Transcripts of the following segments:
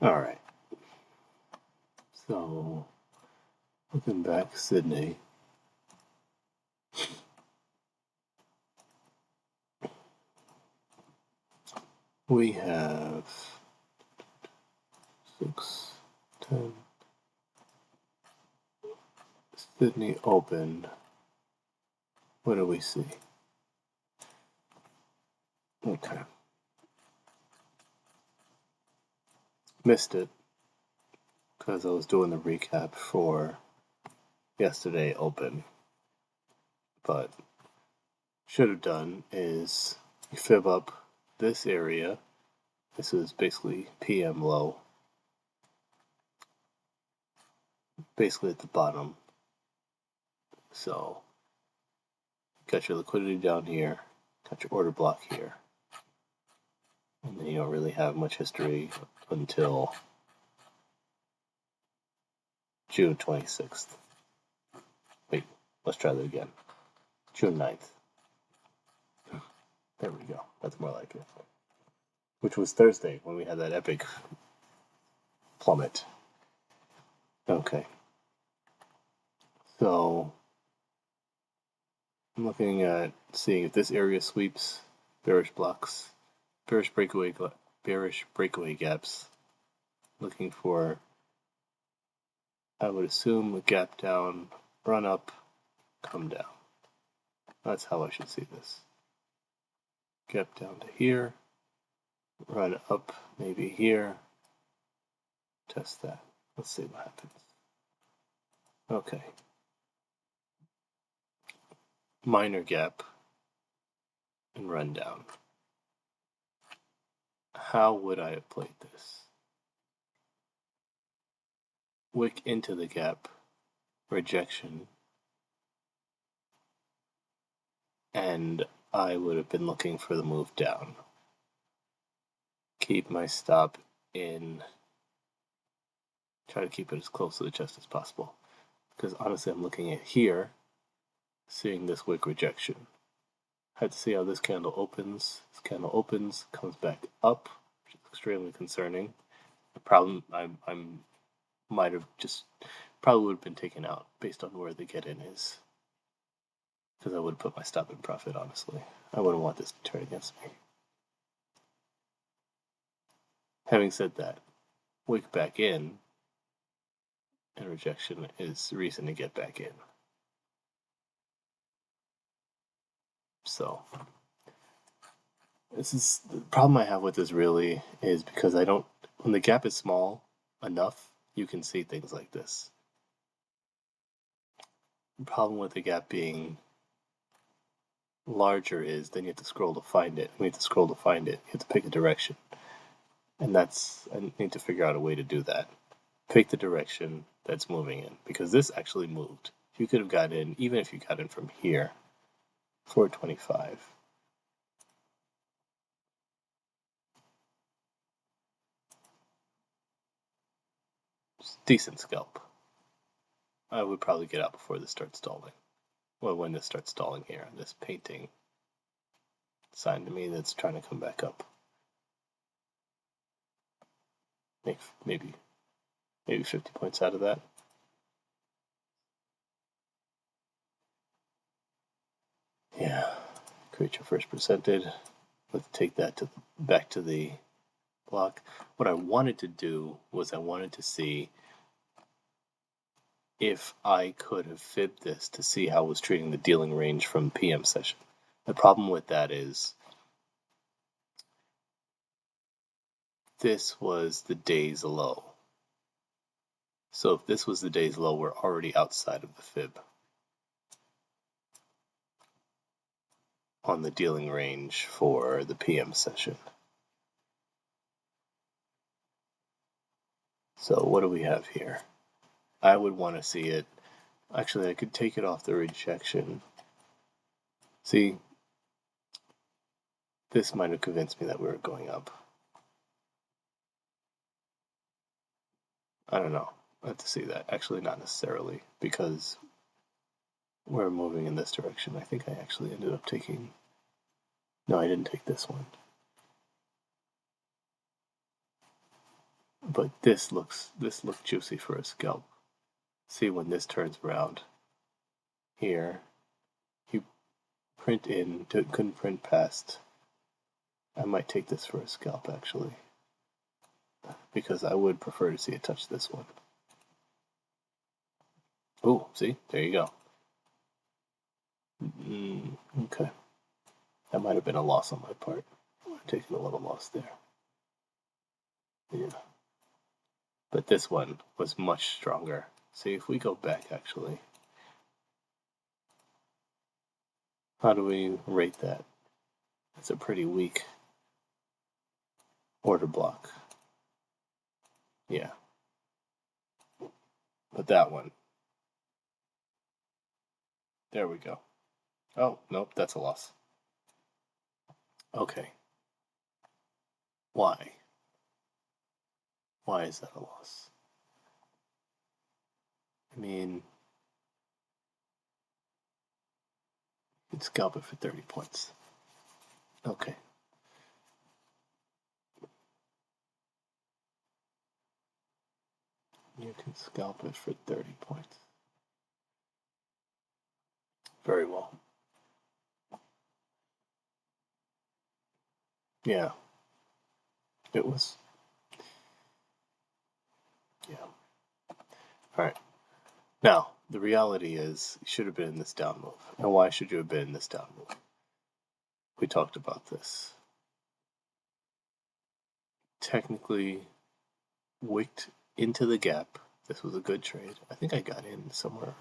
Alright, so looking back, Sydney. We have 6, 10. Sydney opened. What do we see? Okay. Missed it because I was doing the recap for yesterday open. But should have done is you fib up this area. This is basically PM low. Basically at the bottom. So got your liquidity down here, got your order block here. And then you don't really have much history until June 26th. Wait, let's try that again. June 9th. There we go. That's more like it. Which was Thursday when we had that epic plummet. Okay. So I'm looking at seeing if this area sweeps bearish blocks, bearish breakaway gaps. Looking for, I would assume, a gap down, run up, come down. That's how I should see this. Gap down to here, run up maybe here, test that. Let's see what happens. Okay. Minor gap and run down. How would I have played this? Wick into the gap, rejection, and I would have been looking for the move down. Keep my stop in, try to keep it as close to the chest as possible. Because honestly, I'm looking at here, seeing this wick rejection. Had to see how this candle opens. This candle opens, comes back up, which is extremely concerning. The problem I might have just probably would have been taken out based on where the get in is. Because I would have put my stop in profit, honestly. I wouldn't want this to turn against me. Having said that, wick back in, and rejection is the reason to get back in. So, this is the problem I have with this really is because I don't, when the gap is small enough, you can see things like this. The problem with the gap being larger is then you have to scroll to find it. When you have to scroll to find it, you have to pick a direction. And that's, I need to figure out a way to do that. Pick the direction that's moving in, because this actually moved. You could have got in, even if you got in from here, 425. Decent scalp. I would probably get out before this starts stalling. Well, when this starts stalling here, this painting sign to me that's trying to come back up. Maybe 50 points out of that. Yeah, create your first percentage. Let's take that back to the block. What I wanted to do was I wanted to see if I could have fibbed this to see how it was treating the dealing range from PM session. The problem with that is this was the day's low. So if this was the day's low, we're already outside of the fib on the dealing range for the PM session. So what do we have here? I would want to see it. Actually, I could take it off the rejection. See, this might have convinced me that we were going up. I don't know. I have to see that. Actually, not necessarily, because we're moving in this direction. I think I actually ended up taking... No, I didn't take this one. But this looks juicy for a scalp. See, when this turns around here, you print in, couldn't print past. I might take this for a scalp actually, because I would prefer to see it touch this one. Oh, see, there you go. Okay, that might have been a loss on my part. I'm taking a little loss there. Yeah, but this one was much stronger. See, if we go back actually, how do we rate that? It's a pretty weak order block. Yeah. But that one. There we go. Oh, nope, that's a loss. Okay. Why? Why is that a loss? I mean, you'd scalp it for 30 points. Okay. You can scalp it for 30 points. Very well. Yeah. It was. Yeah. Alright. Now, the reality is, you should have been in this down move. And why should you have been in this down move? We talked about this. Technically, wicked into the gap. This was a good trade. I think I got in somewhere.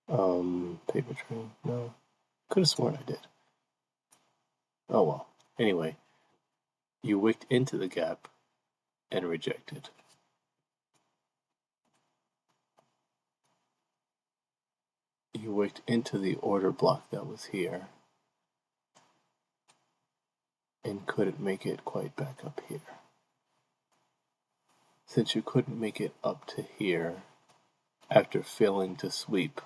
Paper train? No. Could have sworn I did. Oh well. Anyway, you wicked into the gap and rejected. You wicked into the order block that was here and couldn't make it quite back up here. Since you couldn't make it up to here after failing to sweep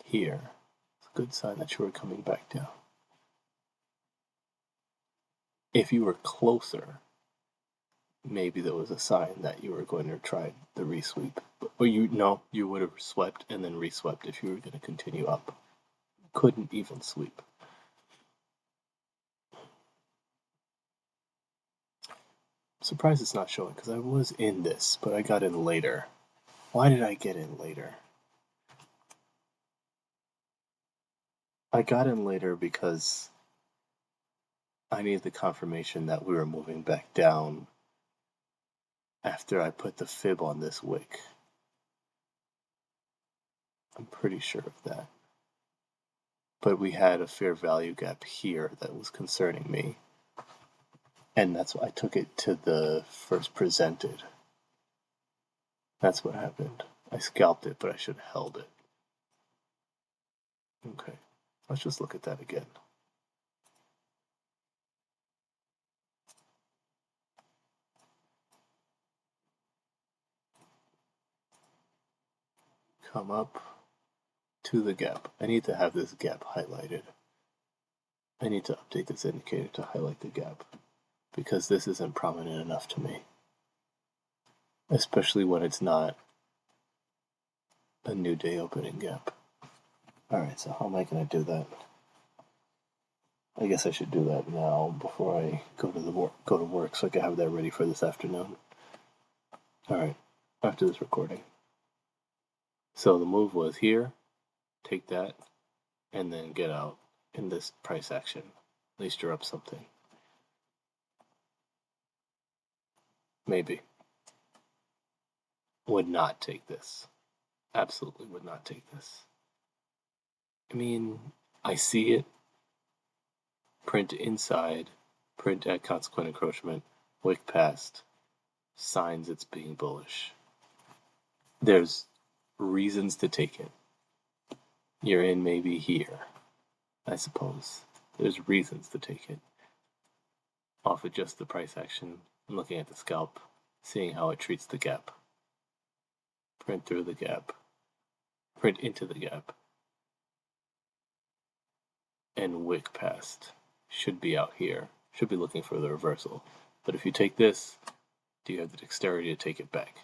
here, it's a good sign that you were coming back down. If you were closer, maybe there was a sign that you were going to try the resweep. Or you would have swept and then reswept if you were going to continue up. Couldn't even sweep. I'm surprised it's not showing because I was in this, but I got in later. Why did I get in later? I got in later because I needed the confirmation that we were moving back down after I put the fib on this wick. I'm pretty sure of that. But we had a fair value gap here that was concerning me. And that's why I took it to the first presented. That's what happened. I scalped it, but I should have held it. Okay, let's just look at that again. Come up to the gap. I need to have this gap highlighted. I need to update this indicator to highlight the gap because this isn't prominent enough to me. Especially when it's not a new day opening gap. Alright, so how am I going to do that? I guess I should do that now before I go to work so I can have that ready for this afternoon. Alright, after this recording. So the move was here, take that, and then get out in this price action. At least you're up something. Maybe. Would not take this. Absolutely would not take this. I mean, I see it. Print inside, print at consequent encroachment, wick past, signs it's being bullish. There's reasons to take it. You're in maybe here, I suppose. There's reasons to take it. Off of just the price action, looking at the scalp, seeing how it treats the gap. Print through the gap, print into the gap, and wick past. Should be out here. Should be looking for the reversal. But if you take this, do you have the dexterity to take it back?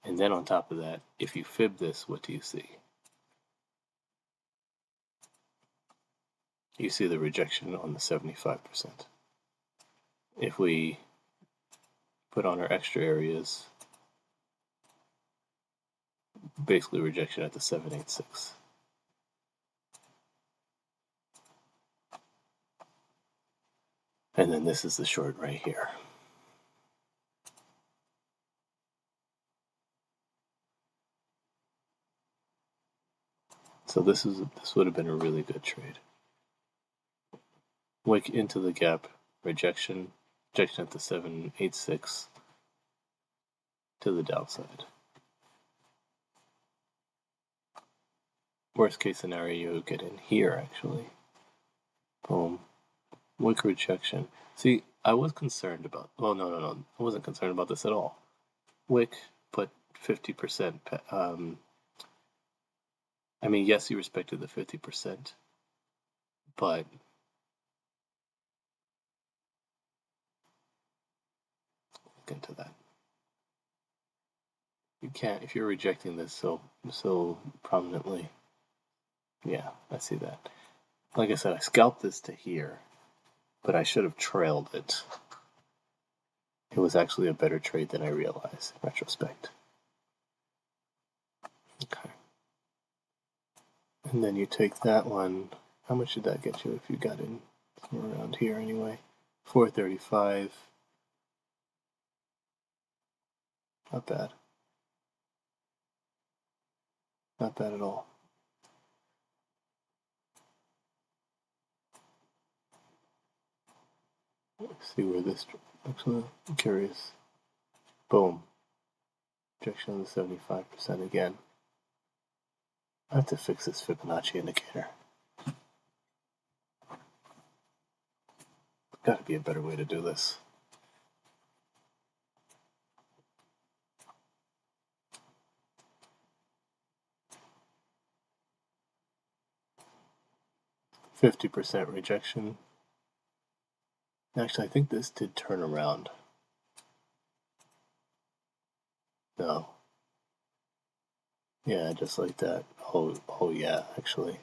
And then on top of that, if you fib this, what do you see? You see the rejection on the 75%. If we put on our extra areas, basically rejection at the 786. And then this is the short right here. So this would have been a really good trade. Wick into the gap, rejection at the 786 to the downside. Worst case scenario, you would get in here actually. Boom. Wick rejection. See, I was concerned about, well, no. I wasn't concerned about this at all. Wick put 50%. I mean, yes, he respected the 50%, but look into that. You can't, if you're rejecting this so prominently. Yeah, I see that. Like I said, I scalped this to here, but I should have trailed it. It was actually a better trade than I realized in retrospect. Okay. And then you take that one. How much did that get you if you got in somewhere around here anyway? 435. Not bad. Not bad at all. Let's see where this, actually, I'm curious. Boom. Rejection on the 75% again. I have to fix this Fibonacci indicator. Gotta be a better way to do this. %50 rejection. Actually, I think this did turn around. No. Yeah, just like that. Oh yeah, actually.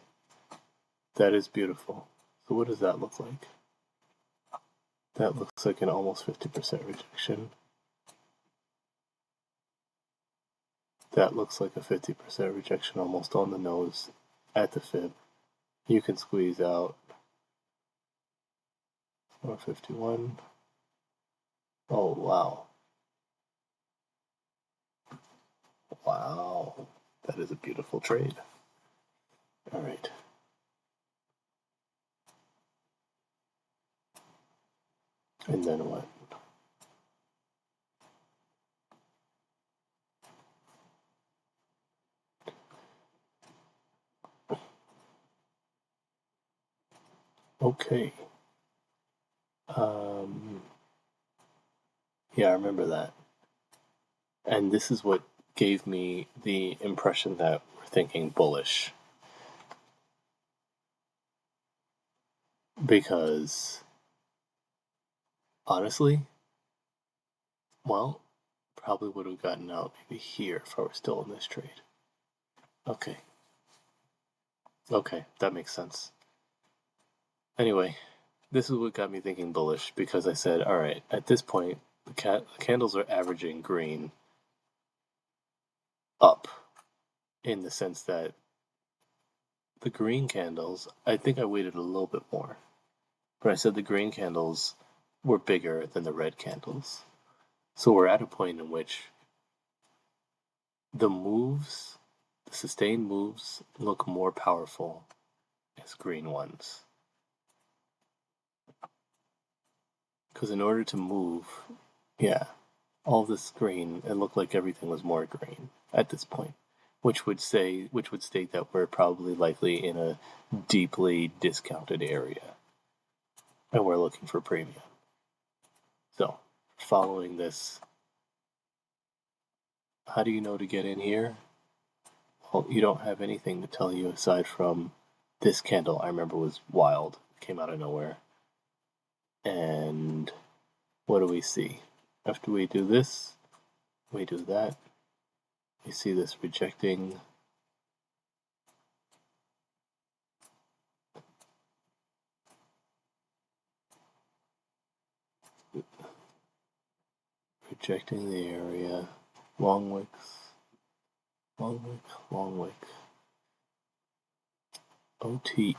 That is beautiful. So what does that look like? That looks like an almost 50% rejection. That looks like a 50% rejection almost on the nose at the fib. You can squeeze out 451. Oh, wow. Wow. That is a beautiful trade. All right. And then what? Okay. Yeah, I remember that. And this is what gave me the impression that we're thinking bullish. Because, honestly, well, probably would have gotten out maybe here if I were still in this trade. Okay. Okay, that makes sense. Anyway, this is what got me thinking bullish, because I said, all right, at this point, the candles are averaging green up, in the sense that the green candles, I think I waited a little bit more, but I said the green candles were bigger than the red candles. So we're at a point in which the moves, the sustained moves, look more powerful as green ones. Because in order to move, yeah, all this green, it looked like everything was more green at this point, which would state that we're probably likely in a deeply discounted area, and we're looking for premium. So, following this, how do you know to get in here? Well, you don't have anything to tell you aside from this candle. I remember was wild, came out of nowhere. And what do we see? After we do this, we do that. You see this rejecting the area, long wicks, long wick, long wick, OTE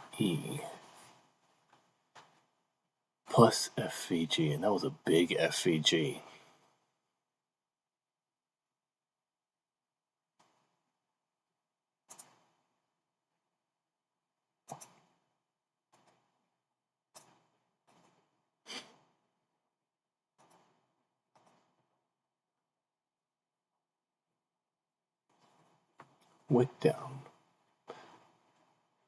plus FVG, and that was a big FVG. Wick down.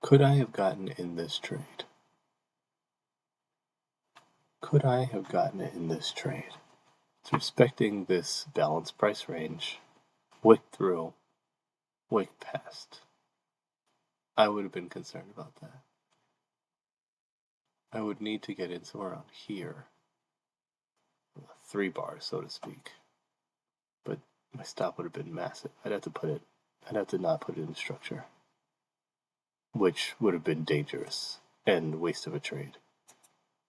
Could I have gotten in this trade? Could I have gotten it in this trade? It's respecting this balanced price range. Wick through, wick past. I would have been concerned about that. I would need to get in somewhere around here. 3 bars, so to speak. But my stop would have been massive. I'd have to not put it in structure, which would have been dangerous and waste of a trade.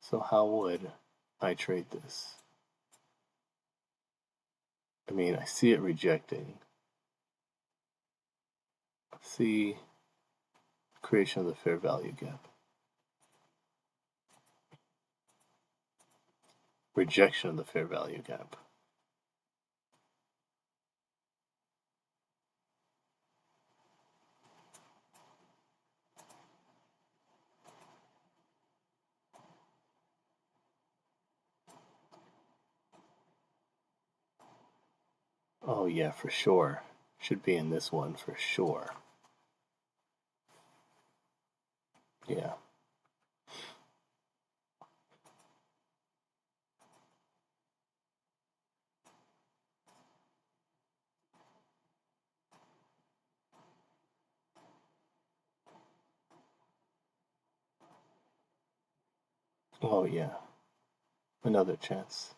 So how would I trade this? I mean, I see it rejecting. See creation of the fair value gap. Rejection of the fair value gap. Oh yeah, for sure. Should be in this one for sure. Yeah. Oh yeah. Another chance.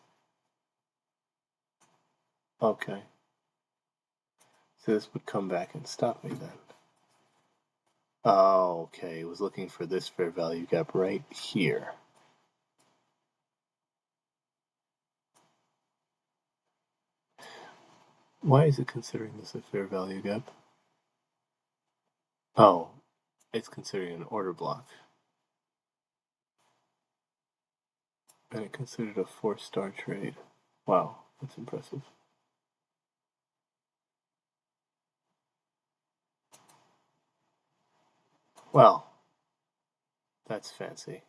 Okay. So this would come back and stop me then. Oh, okay. It was looking for this fair value gap right here. Why is it considering this a fair value gap? Oh, it's considering an order block. And it considered a 4-star trade. Wow, that's impressive. Well, that's fancy.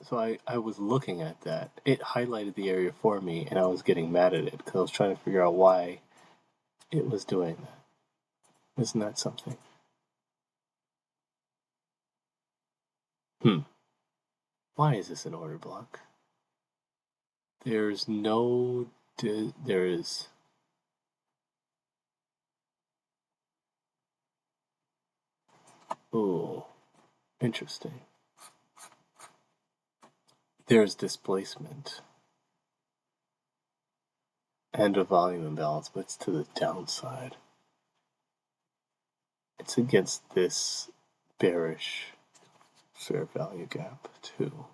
So I was looking at that. It highlighted the area for me, and I was getting mad at it because I was trying to figure out why it was doing that. Isn't that something? Why is this an order block? There's no... there is... Ooh, interesting. There's displacement and a volume imbalance, but it's to the downside. It's against this bearish fair value gap too.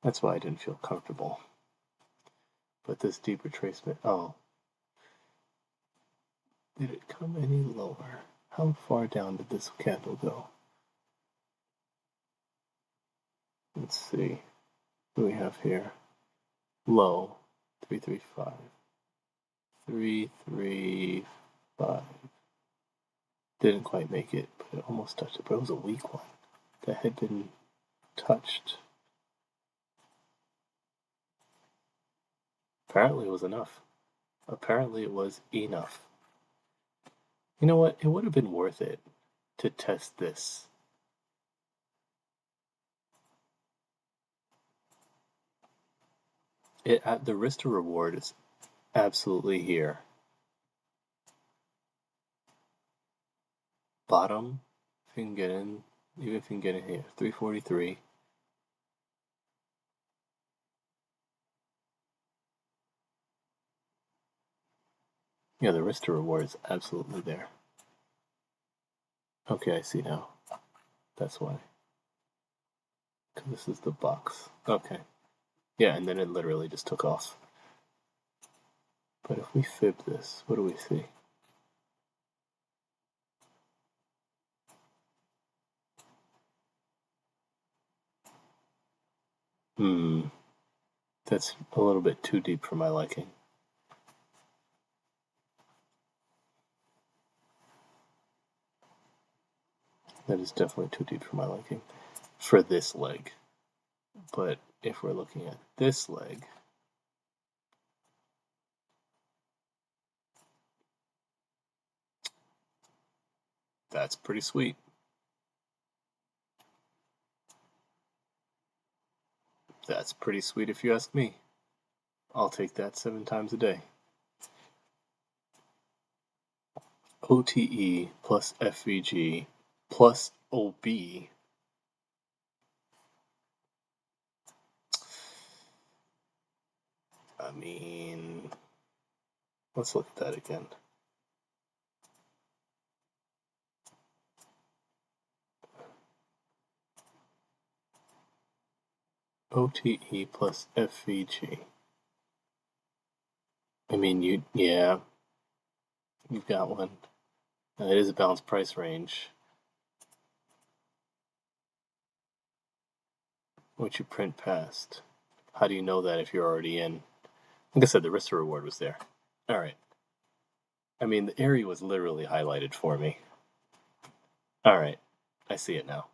That's why I didn't feel comfortable. But this deep retracement, oh. Did it come any lower? How far down did this candle go? Let's see. What do we have here? Low, 335. 335. Didn't quite make it, but it almost touched it. But it was a weak one that had been touched. Apparently it was enough. Apparently it was enough. You know what? It would have been worth it to test this. The risk to reward is absolutely here. Bottom, if you can get in, even if you can get in here, 343. Yeah, the risk to reward is absolutely there. Okay, I see now. That's why. Because this is the box. Okay. Yeah, and then it literally just took off. But if we fib this, what do we see? That's a little bit too deep for my liking. That is definitely too deep for my liking. For this leg. But if we're looking at this leg, that's pretty sweet. That's pretty sweet if you ask me. I'll take that 7 times a day. OTE plus FVG plus OB. I mean, let's look at that again. OTE plus FVG. I mean, you've got one. It is a balanced price range. Which you print past. How do you know that if you're already in? Like I said, the risk to reward was there. Alright. I mean, the area was literally highlighted for me. Alright. I see it now.